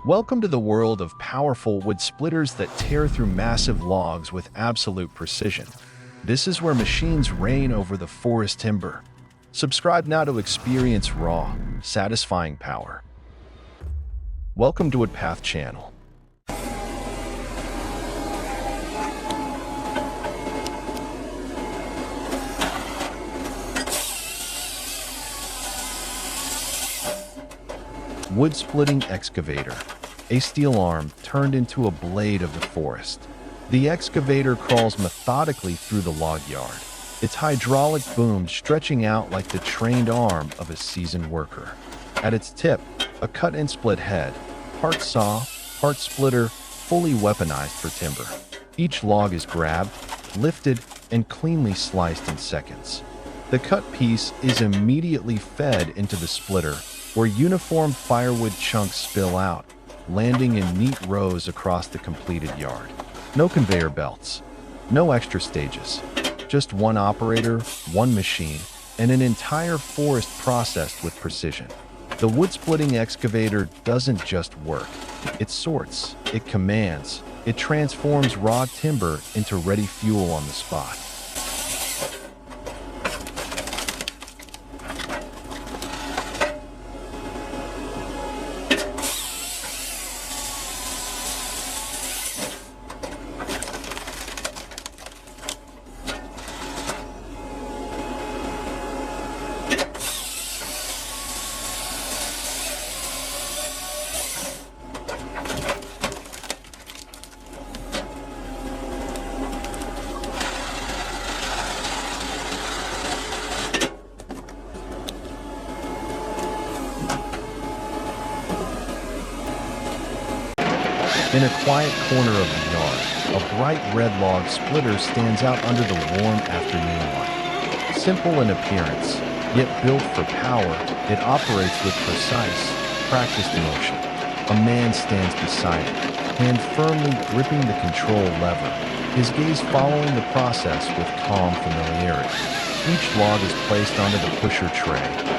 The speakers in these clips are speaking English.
Welcome to the world of powerful wood splitters that tear through massive logs with absolute precision. This is where machines reign over the forest timber. Subscribe now to experience raw, satisfying power. Welcome to Woodpath channel. Wood splitting excavator. A steel arm turned into a blade of the forest. The excavator crawls methodically through the log yard, its hydraulic boom stretching out like the trained arm of a seasoned worker. At its tip, a cut-and-split head, part saw, part splitter, fully weaponized for timber. Each log is grabbed, lifted, and cleanly sliced in seconds. The cut piece is immediately fed into the splitter, where uniform firewood chunks spill out, landing in neat rows across the completed yard. No conveyor belts, no extra stages, just one operator, one machine, and an entire forest processed with precision. The wood-splitting excavator doesn't just work. It sorts, it commands, it transforms raw timber into ready fuel on the spot. In a quiet corner of the yard, a bright red log splitter stands out under the warm afternoon light. Simple in appearance, yet built for power, it operates with precise, practiced motion. A man stands beside it, hand firmly gripping the control lever, his gaze following the process with calm familiarity. Each log is placed onto the pusher tray.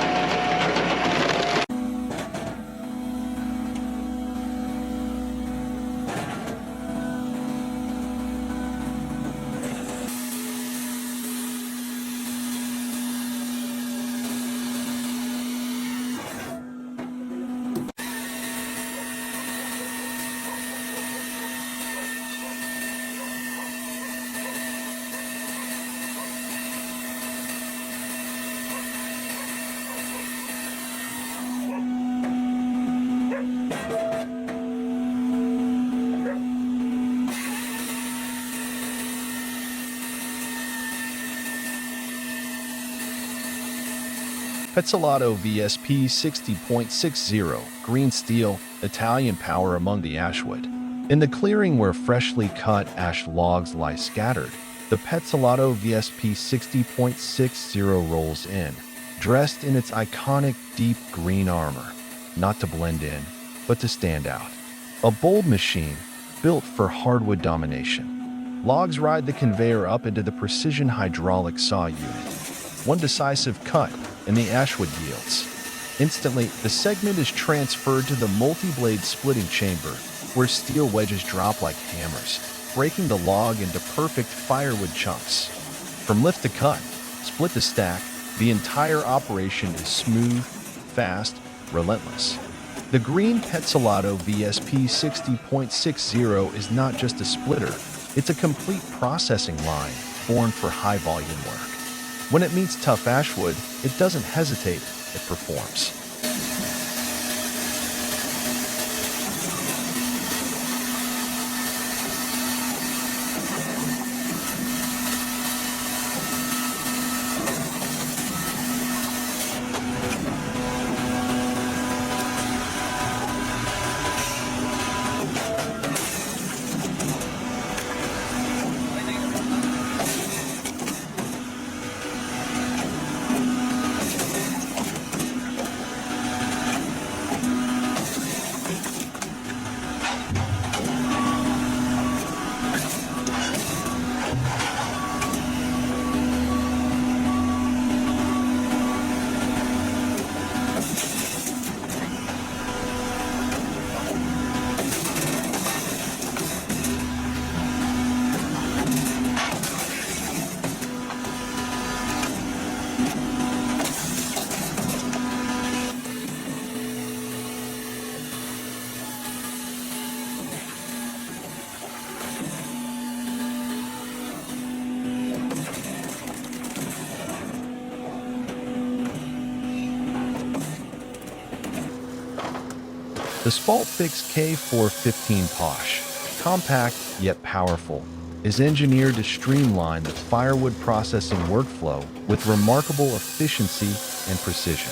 Pezzotolo VSP 60.60, green steel, Italian power among the ashwood. In the clearing where freshly cut ash logs lie scattered, the Pezzotolo VSP 60.60 rolls in, dressed in its iconic deep green armor, not to blend in, but to stand out. A bold machine, built for hardwood domination. Logs ride the conveyor up into the precision hydraulic saw unit. One decisive cut, and the ashwood yields. Instantly, the segment is transferred to the multi-blade splitting chamber, where steel wedges drop like hammers, breaking the log into perfect firewood chunks. From lift to cut, split to stack, the entire operation is smooth, fast, relentless. The green Pezzotolo VSP 60.60 is not just a splitter, it's a complete processing line, born for high-volume work. When it meets tough ashwood, it doesn't hesitate, it performs. The Spaltfix K415 Posh, compact yet powerful, is engineered to streamline the firewood processing workflow with remarkable efficiency and precision.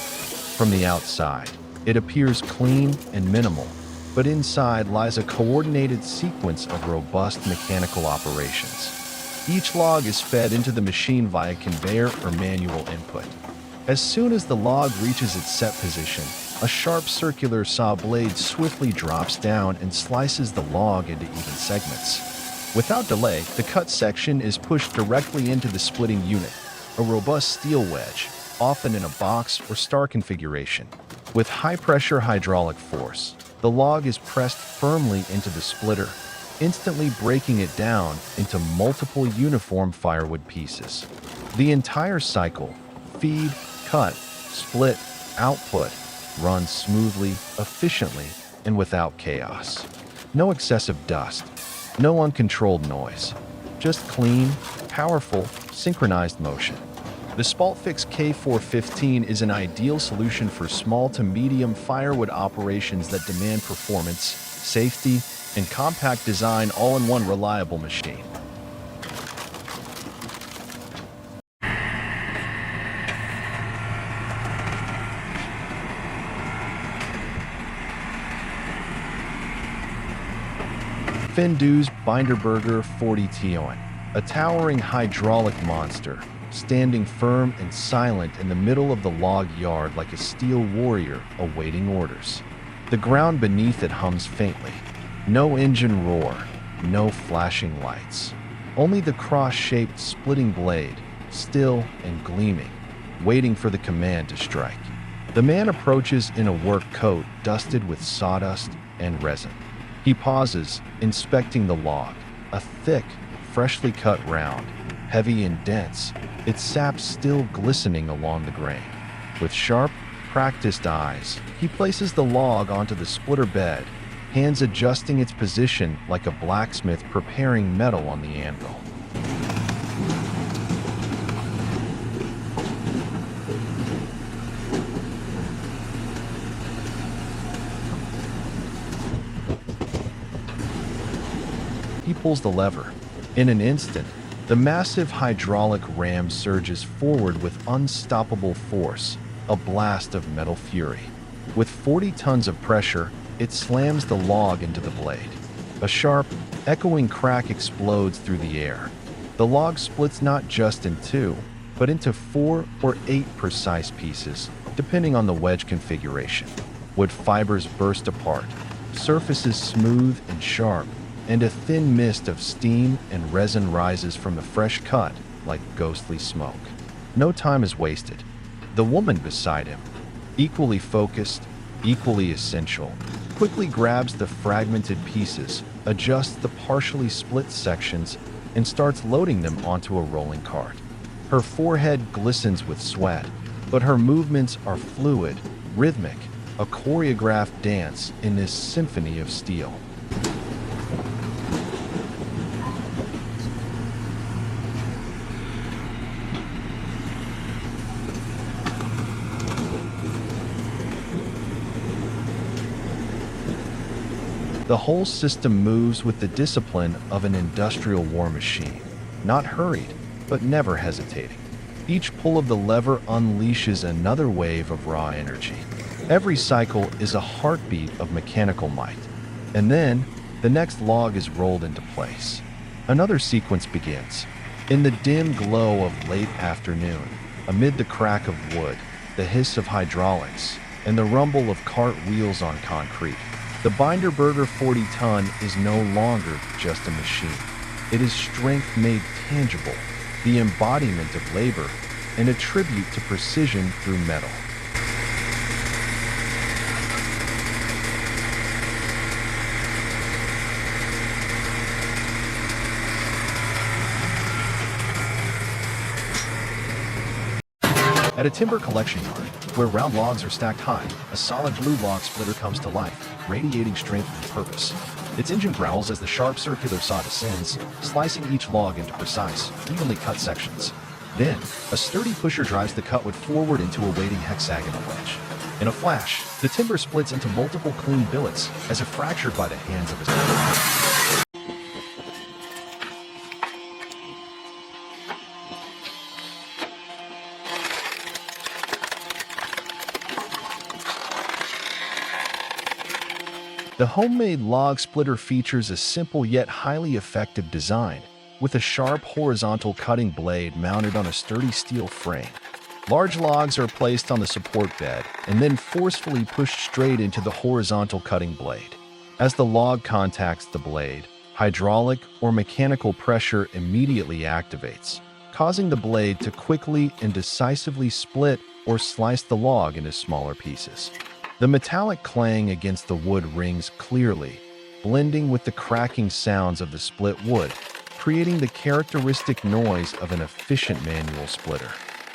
From the outside, it appears clean and minimal, but inside lies a coordinated sequence of robust mechanical operations. Each log is fed into the machine via conveyor or manual input. As soon as the log reaches its set position, a sharp circular saw blade swiftly drops down and slices the log into even segments. Without delay, the cut section is pushed directly into the splitting unit, a robust steel wedge, often in a box or star configuration. With high-pressure hydraulic force, the log is pressed firmly into the splitter, instantly breaking it down into multiple uniform firewood pieces. The entire cycle, feed, cut, split, output, runs smoothly, efficiently, and without chaos. No excessive dust, no uncontrolled noise, just clean, powerful, synchronized motion. The Spaltfix K415 is an ideal solution for small to medium firewood operations that demand performance, safety, and compact design all in one reliable machine. Findus Binderberger 40 Tion, a towering hydraulic monster, standing firm and silent in the middle of the log yard like a steel warrior awaiting orders. The ground beneath it hums faintly. No engine roar, no flashing lights. Only the cross-shaped splitting blade, still and gleaming, waiting for the command to strike. The man approaches in a work coat dusted with sawdust and resin. He pauses, inspecting the log, a thick, freshly cut round, heavy and dense, its sap still glistening along the grain. With sharp, practiced eyes, he places the log onto the splitter bed, hands adjusting its position like a blacksmith preparing metal on the anvil. He pulls the lever. In an instant, the massive hydraulic ram surges forward with unstoppable force, a blast of metal fury. With 40 tons of pressure, it slams the log into the blade. A sharp, echoing crack explodes through the air. The log splits not just in two, but into 4 or 8 precise pieces, depending on the wedge configuration. Wood fibers burst apart, surfaces smooth and sharp, and a thin mist of steam and resin rises from the fresh cut like ghostly smoke. No time is wasted. The woman beside him, equally focused, equally essential, quickly grabs the fragmented pieces, adjusts the partially split sections, and starts loading them onto a rolling cart. Her forehead glistens with sweat, but her movements are fluid, rhythmic, a choreographed dance in this symphony of steel. The whole system moves with the discipline of an industrial war machine, not hurried, but never hesitating. Each pull of the lever unleashes another wave of raw energy. Every cycle is a heartbeat of mechanical might. And then, the next log is rolled into place. Another sequence begins. In the dim glow of late afternoon, amid the crack of wood, the hiss of hydraulics, and the rumble of cart wheels on concrete, the Binderberger 40-ton is no longer just a machine. It is strength made tangible, the embodiment of labor, and a tribute to precision through metal. At a timber collection yard, where round logs are stacked high, a solid blue log splitter comes to life, radiating strength and purpose. Its engine growls as the sharp circular saw descends, slicing each log into precise, evenly cut sections. Then, a sturdy pusher drives the cutwood forward into a waiting hexagonal wedge. In a flash, the timber splits into multiple clean billets as if fractured by the hands of his. The homemade log splitter features a simple yet highly effective design, with a sharp horizontal cutting blade mounted on a sturdy steel frame. Large logs are placed on the support bed and then forcefully pushed straight into the horizontal cutting blade. As the log contacts the blade, hydraulic or mechanical pressure immediately activates, causing the blade to quickly and decisively split or slice the log into smaller pieces. The metallic clang against the wood rings clearly, blending with the cracking sounds of the split wood, creating the characteristic noise of an efficient manual splitter.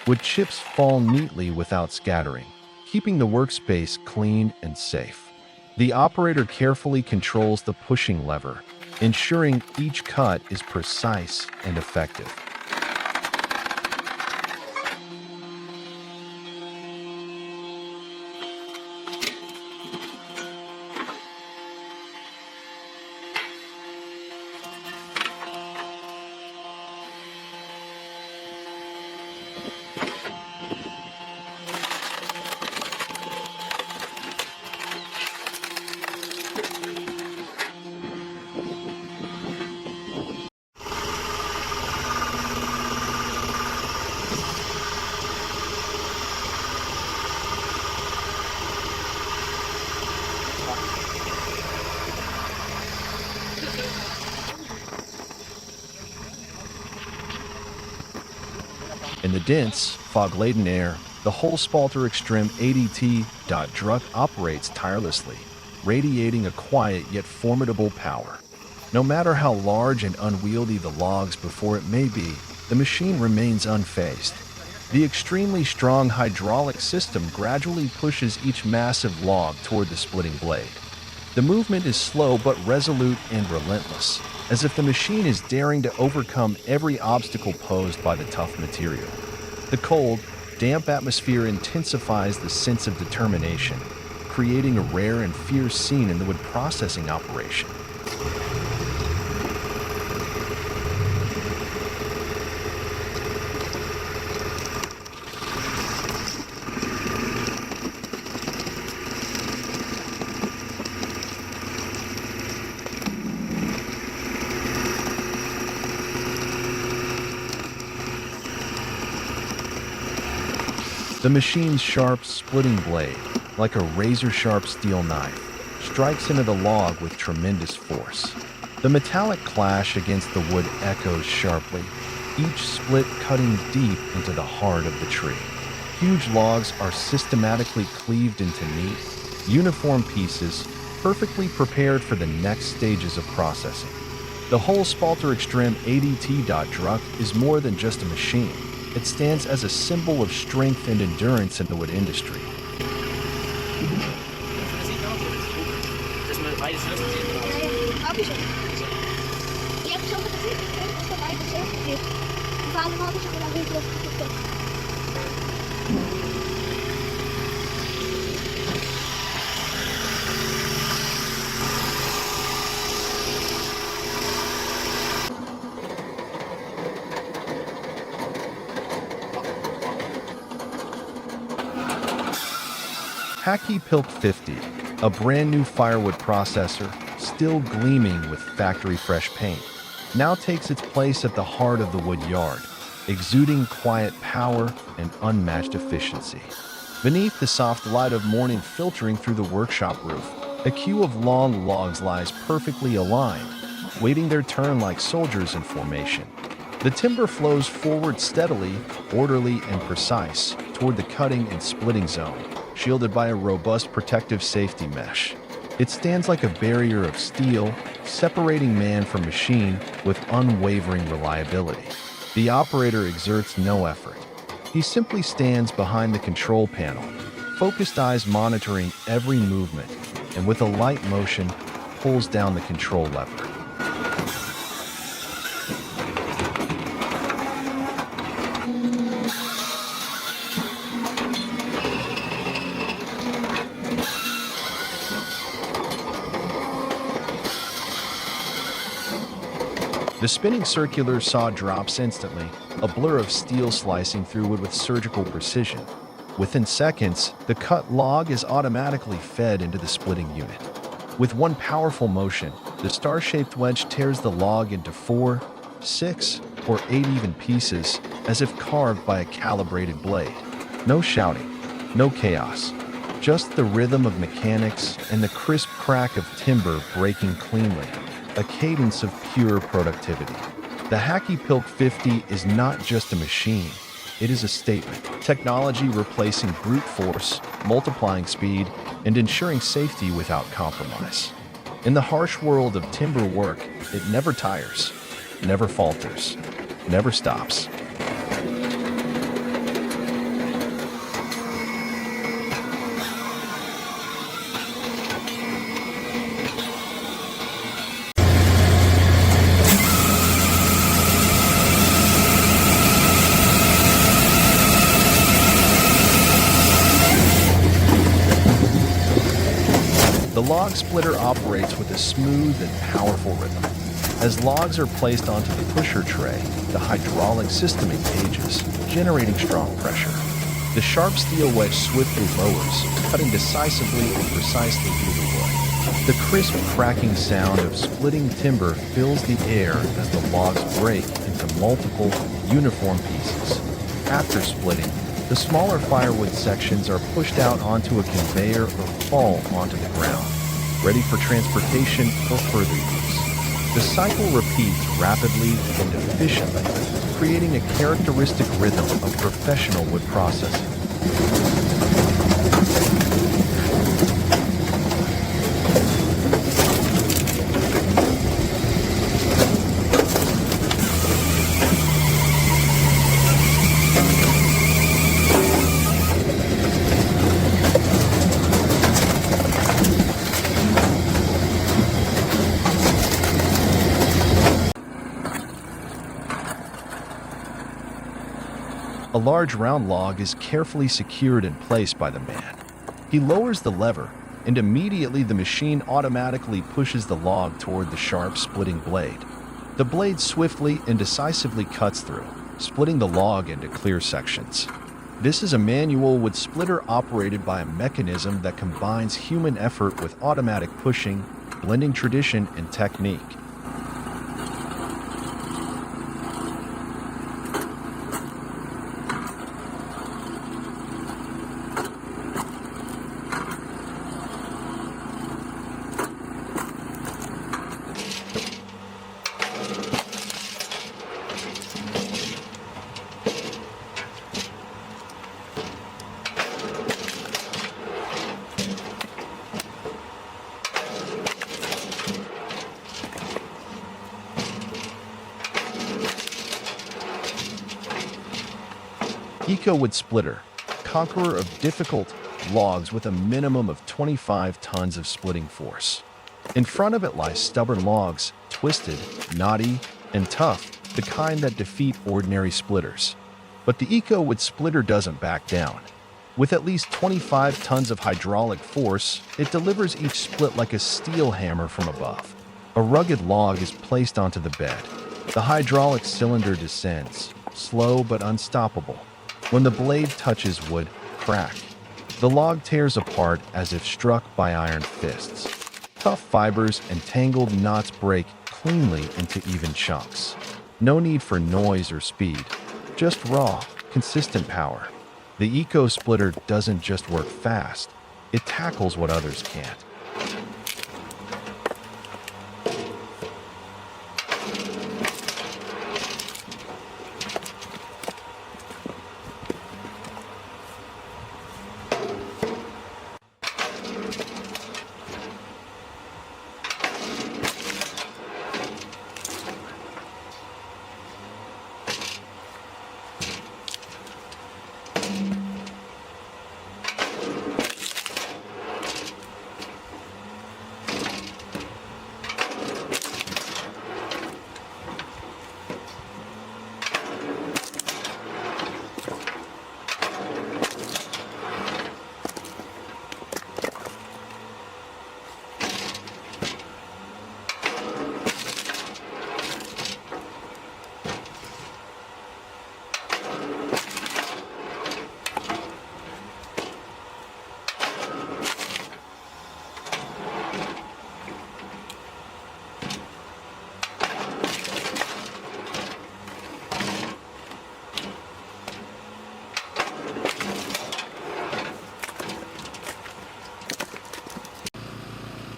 Wood chips fall neatly without scattering, keeping the workspace clean and safe. The operator carefully controls the pushing lever, ensuring each cut is precise and effective. In the dense, fog-laden air, the Holspalter Extreme ADT Druck operates tirelessly, radiating a quiet yet formidable power. No matter how large and unwieldy the logs before it may be, the machine remains unfazed. The extremely strong hydraulic system gradually pushes each massive log toward the splitting blade. The movement is slow but resolute and relentless, as if the machine is daring to overcome every obstacle posed by the tough material. The cold, damp atmosphere intensifies the sense of determination, creating a rare and fierce scene in the wood processing operation. The machine's sharp, splitting blade, like a razor-sharp steel knife, strikes into the log with tremendous force. The metallic clash against the wood echoes sharply, each split cutting deep into the heart of the tree. Huge logs are systematically cleaved into neat, uniform pieces, perfectly prepared for the next stages of processing. The Holspalter Extreme ADT Druck is more than just a machine. It stands as a symbol of strength and endurance in the wood industry. Hacky Pilk 50, a brand new firewood processor, still gleaming with factory-fresh paint, now takes its place at the heart of the wood yard, exuding quiet power and unmatched efficiency. Beneath the soft light of morning filtering through the workshop roof, a queue of long logs lies perfectly aligned, waiting their turn like soldiers in formation. The timber flows forward steadily, orderly, and precise toward the cutting and splitting zone, shielded by a robust protective safety mesh. It stands like a barrier of steel, separating man from machine with unwavering reliability. The operator exerts no effort. He simply stands behind the control panel, focused eyes monitoring every movement, and with a light motion, pulls down the control lever. The spinning circular saw drops instantly, a blur of steel slicing through wood with surgical precision. Within seconds, the cut log is automatically fed into the splitting unit. With one powerful motion, the star-shaped wedge tears the log into 4, 6, or 8 even pieces, as if carved by a calibrated blade. No shouting, no chaos, just the rhythm of mechanics and the crisp crack of timber breaking cleanly, a cadence of pure productivity. The Hacky Pilk 50 is not just a machine, it is a statement. Technology replacing brute force, multiplying speed, and ensuring safety without compromise. In the harsh world of timber work, it never tires, never falters, never stops. The log splitter operates with a smooth and powerful rhythm. As logs are placed onto the pusher tray, the hydraulic system engages, generating strong pressure. The sharp steel wedge swiftly lowers, cutting decisively and precisely through the wood. The crisp cracking sound of splitting timber fills the air as the logs break into multiple, uniform pieces. After splitting, the smaller firewood sections are pushed out onto a conveyor or fall onto the ground, ready for transportation or further use. The cycle repeats rapidly and efficiently, creating a characteristic rhythm of professional wood processing. A large round log is carefully secured in place by the man. He lowers the lever, and immediately the machine automatically pushes the log toward the sharp splitting blade. The blade swiftly and decisively cuts through, splitting the log into clear sections. This is a manual wood splitter operated by a mechanism that combines human effort with automatic pushing, blending tradition and technique. Eco-wood splitter, conqueror of difficult logs with a minimum of 25 tons of splitting force. In front of it lies stubborn logs, twisted, knotty, and tough, the kind that defeat ordinary splitters. But the Eco-wood splitter doesn't back down. With at least 25 tons of hydraulic force, it delivers each split like a steel hammer from above. A rugged log is placed onto the bed. The hydraulic cylinder descends, slow but unstoppable. When the blade touches wood, crack. The log tears apart as if struck by iron fists. Tough fibers and tangled knots break cleanly into even chunks. No need for noise or speed, just raw, consistent power. The Eco Splitter doesn't just work fast, it tackles what others can't.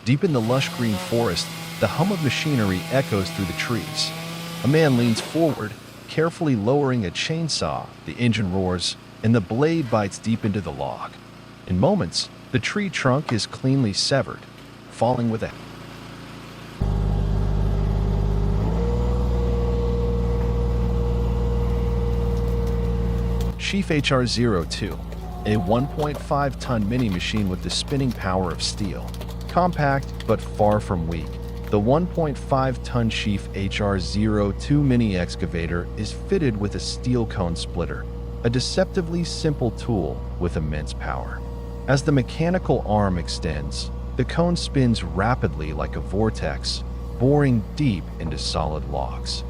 Deep in the lush green forest, the hum of machinery echoes through the trees. A man leans forward, carefully lowering a chainsaw. The engine roars, and the blade bites deep into the log. In moments, the tree trunk is cleanly severed, falling with a Sheaf HR02, a 1.5-ton mini-machine with the spinning power of steel. Compact, but far from weak, the 1.5-ton Sheaf HR02 mini-excavator is fitted with a steel cone splitter, a deceptively simple tool with immense power. As the mechanical arm extends, the cone spins rapidly like a vortex, boring deep into solid logs.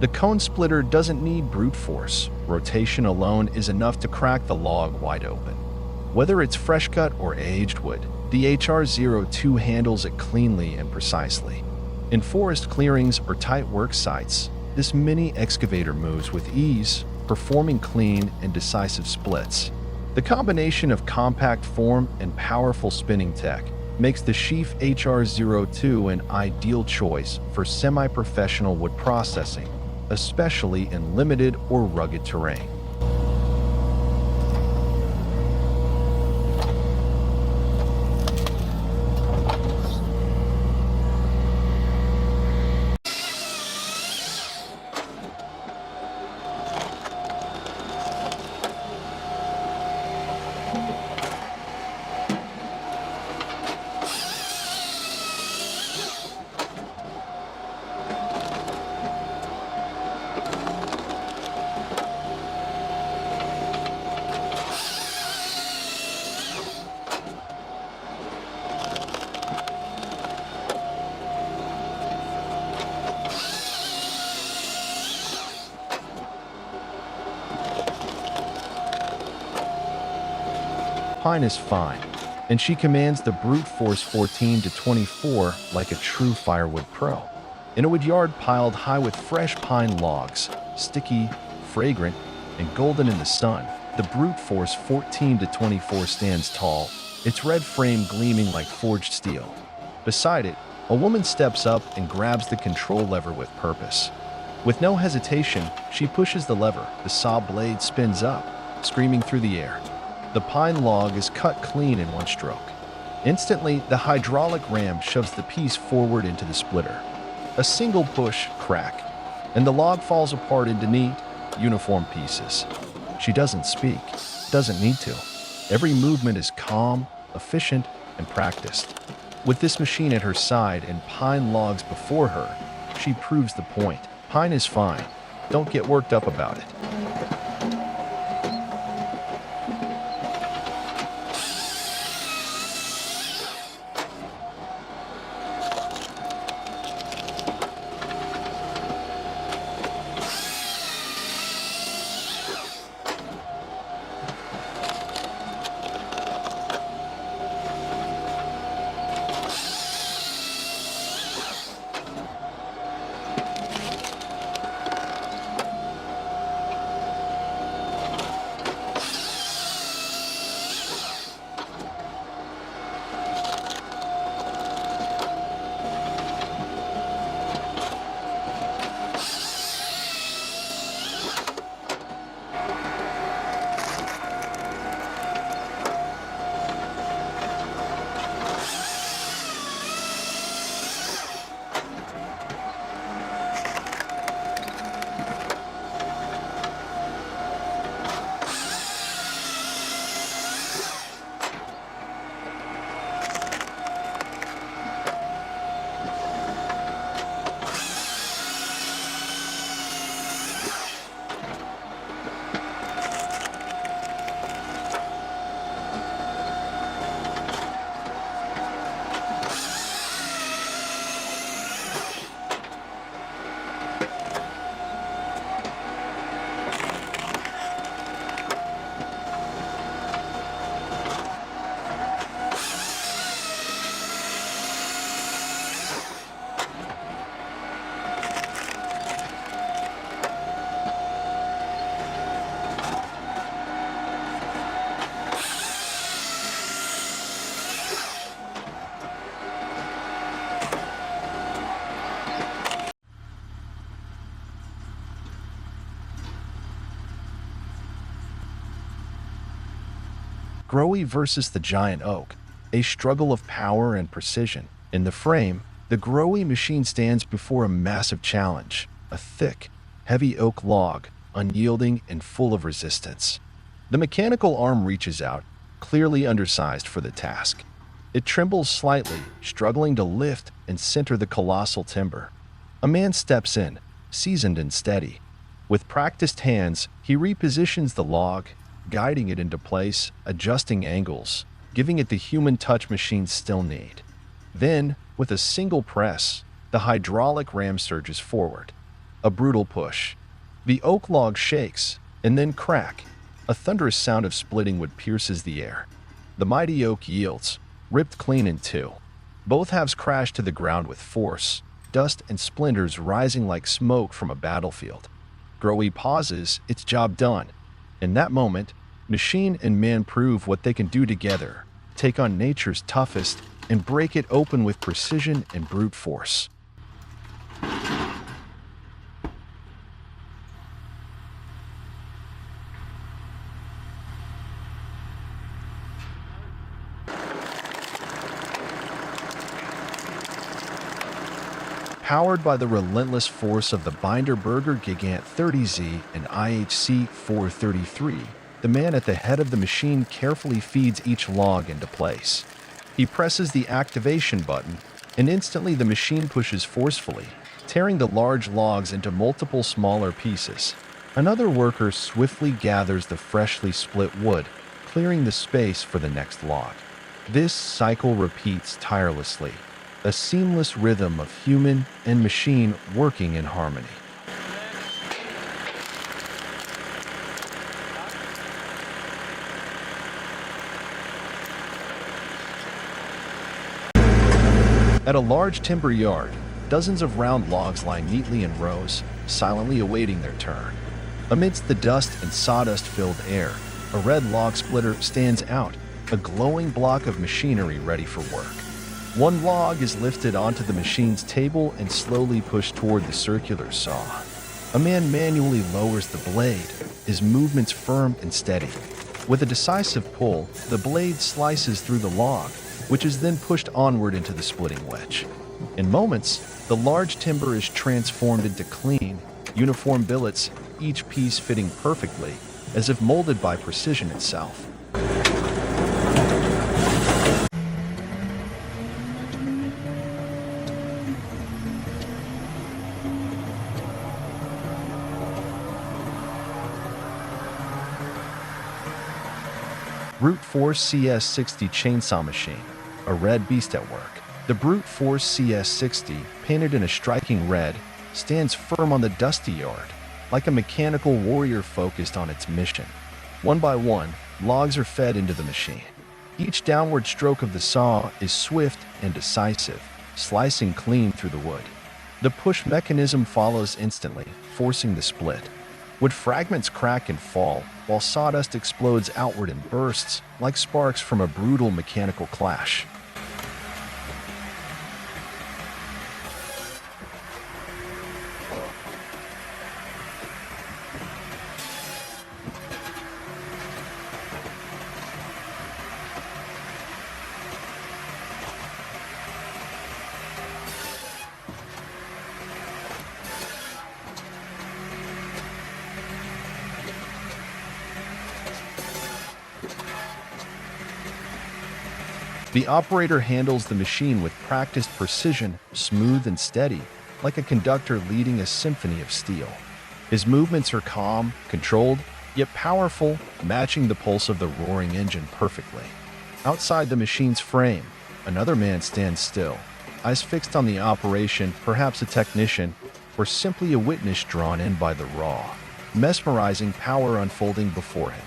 The cone splitter doesn't need brute force. Rotation alone is enough to crack the log wide open. Whether it's fresh cut or aged wood, the HR02 handles it cleanly and precisely. In forest clearings or tight work sites, this mini excavator moves with ease, performing clean and decisive splits. The combination of compact form and powerful spinning tech makes the Sheaf HR02 an ideal choice for semi-professional wood processing, especially in limited or rugged terrain. Pine is fine, and she commands the brute force 14 to 24 like a true firewood pro. In a wood yard piled high with fresh pine logs, sticky, fragrant, and golden in the sun, the brute force 14 to 24 stands tall, its red frame gleaming like forged steel. Beside it, a woman steps up and grabs the control lever with purpose. With no hesitation, she pushes the lever. The saw blade spins up, screaming through the air. The pine log is cut clean in one stroke. Instantly, the hydraulic ram shoves the piece forward into the splitter. A single push, crack, and the log falls apart into neat, uniform pieces. She doesn't speak, doesn't need to. Every movement is calm, efficient, and practiced. With this machine at her side and pine logs before her, she proves the point. Pine is fine. Don't get worked up about it. Growy versus the giant oak, a struggle of power and precision. In the frame, the Growy machine stands before a massive challenge, a thick, heavy oak log, unyielding and full of resistance. The mechanical arm reaches out, clearly undersized for the task. It trembles slightly, struggling to lift and center the colossal timber. A man steps in, seasoned and steady. With practiced hands, he repositions the log, guiding it into place, adjusting angles, giving it the human touch machines still need. Then, with a single press, the hydraulic ram surges forward. A brutal push. The oak log shakes, and then crack. A thunderous sound of splitting wood pierces the air. The mighty oak yields, ripped clean in two. Both halves crash to the ground with force, dust and splinters rising like smoke from a battlefield. Growy pauses, its job done. In that moment, machine and man prove what they can do together, take on nature's toughest, and break it open with precision and brute force. Powered by the relentless force of the Binderberger Gigant 30Z and IHC 433, the man at the head of the machine carefully feeds each log into place. He presses the activation button, and instantly the machine pushes forcefully, tearing the large logs into multiple smaller pieces. Another worker swiftly gathers the freshly split wood, clearing the space for the next log. This cycle repeats tirelessly, a seamless rhythm of human and machine working in harmony. At a large timber yard, dozens of round logs lie neatly in rows, silently awaiting their turn. Amidst the dust and sawdust-filled air, a red log splitter stands out, a glowing block of machinery ready for work. One log is lifted onto the machine's table and slowly pushed toward the circular saw. A man manually lowers the blade, his movements firm and steady. With a decisive pull, the blade slices through the log, which is then pushed onward into the splitting wedge. In moments, the large timber is transformed into clean, uniform billets, each piece fitting perfectly, as if molded by precision itself. Brute Force CS60 chainsaw machine, a red beast at work. The Brute Force CS60, painted in a striking red, stands firm on the dusty yard, like a mechanical warrior focused on its mission. One by one, logs are fed into the machine. Each downward stroke of the saw is swift and decisive, slicing clean through the wood. The push mechanism follows instantly, forcing the split. Wood fragments crack and fall, while sawdust explodes outward in bursts, like sparks from a brutal mechanical clash. The operator handles the machine with practiced precision, smooth and steady, like a conductor leading a symphony of steel. His movements are calm, controlled, yet powerful, matching the pulse of the roaring engine perfectly. Outside the machine's frame, another man stands still, eyes fixed on the operation, perhaps a technician, or simply a witness drawn in by the raw, mesmerizing power unfolding before him.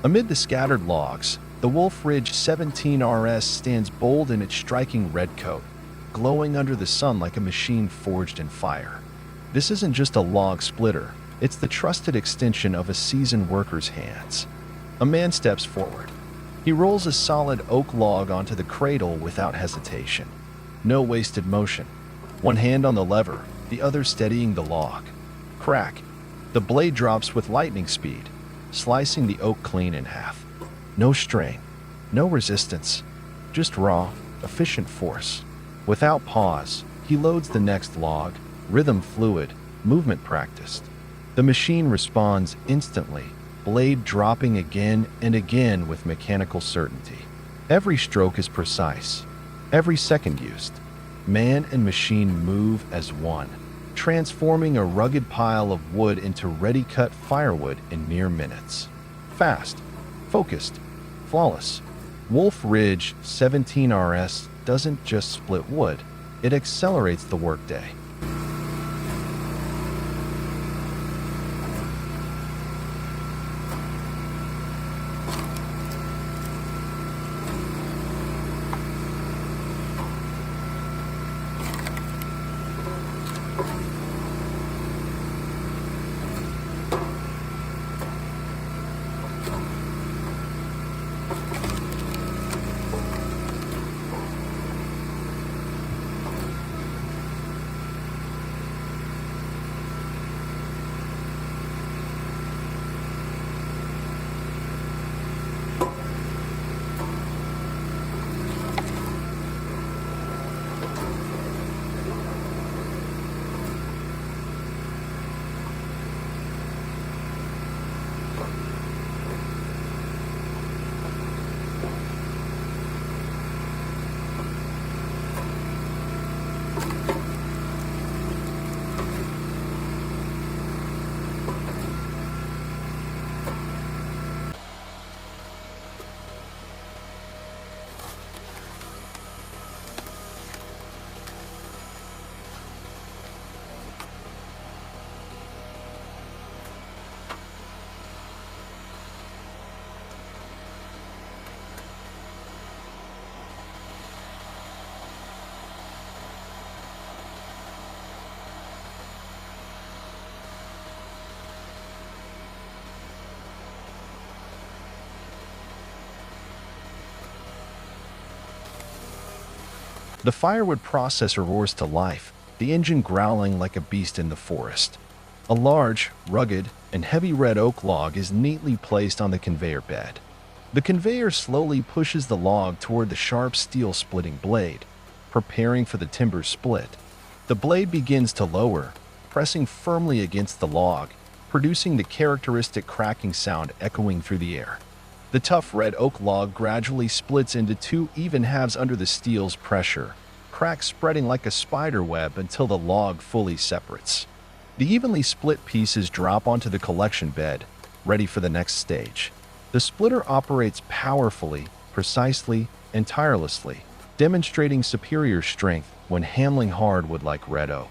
Amid the scattered logs, the Wolf Ridge 17RS stands bold in its striking red coat, glowing under the sun like a machine forged in fire. This isn't just a log splitter, it's the trusted extension of a seasoned worker's hands. A man steps forward. He rolls a solid oak log onto the cradle without hesitation. No wasted motion. One hand on the lever, the other steadying the log. Crack. The blade drops with lightning speed, slicing the oak clean in half. No strain, no resistance, just raw, efficient force. Without pause, he loads the next log, rhythm fluid, movement practiced. The machine responds instantly, blade dropping again and again with mechanical certainty. Every stroke is precise, every second used. Man and machine move as one, transforming a rugged pile of wood into ready-cut firewood in mere minutes. Fast, focused, flawless. Wolf Ridge 17RS doesn't just split wood, it accelerates the workday. The firewood processor roars to life, the engine growling like a beast in the forest. A large, rugged, and heavy red oak log is neatly placed on the conveyor bed. The conveyor slowly pushes the log toward the sharp steel splitting blade, preparing for the timber split. The blade begins to lower, pressing firmly against the log, producing the characteristic cracking sound echoing through the air. The tough red oak log gradually splits into two even halves under the steel's pressure, cracks spreading like a spider web until the log fully separates. The evenly split pieces drop onto the collection bed, ready for the next stage. The splitter operates powerfully, precisely, and tirelessly, demonstrating superior strength when handling hardwood like red oak.